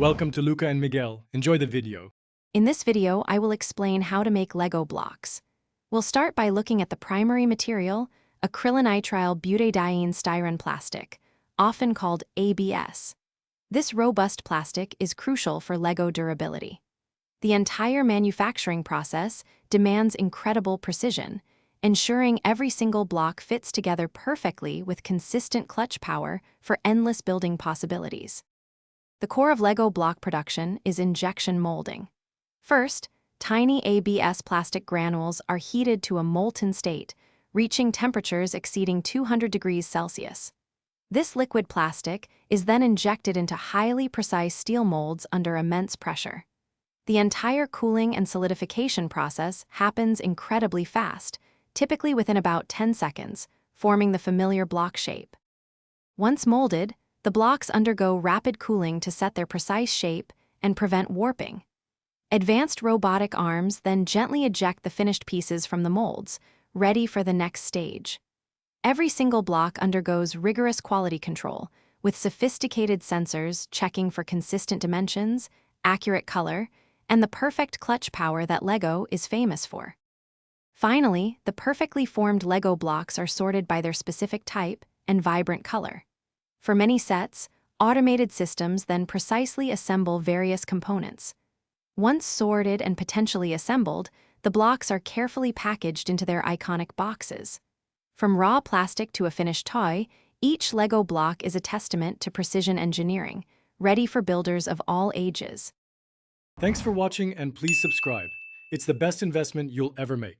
Welcome to Luca and Miguel. Enjoy the video. In this video, I will explain how to make Lego blocks. We'll start by looking at the primary material, acrylonitrile butadiene styrene plastic, often called ABS. This robust plastic is crucial for Lego durability. The entire manufacturing process demands incredible precision, ensuring every single block fits together perfectly with consistent clutch power for endless building possibilities. The core of Lego block production is injection molding. First, tiny ABS plastic granules are heated to a molten state, reaching temperatures exceeding 200 degrees Celsius. This liquid plastic is then injected into highly precise steel molds under immense pressure. The entire cooling and solidification process happens incredibly fast, typically within about 10 seconds, forming the familiar block shape. Once molded, the blocks undergo rapid cooling to set their precise shape and prevent warping. Advanced robotic arms then gently eject the finished pieces from the molds, ready for the next stage. Every single block undergoes rigorous quality control, with sophisticated sensors checking for consistent dimensions, accurate color, and the perfect clutch power that Lego is famous for. Finally, the perfectly formed Lego blocks are sorted by their specific type and vibrant color. For many sets, automated systems then precisely assemble various components. Once sorted and potentially assembled, the blocks are carefully packaged into their iconic boxes. From raw plastic to a finished toy, each Lego block is a testament to precision engineering, ready for builders of all ages. Thanks for watching and please subscribe. It's the best investment you'll ever make.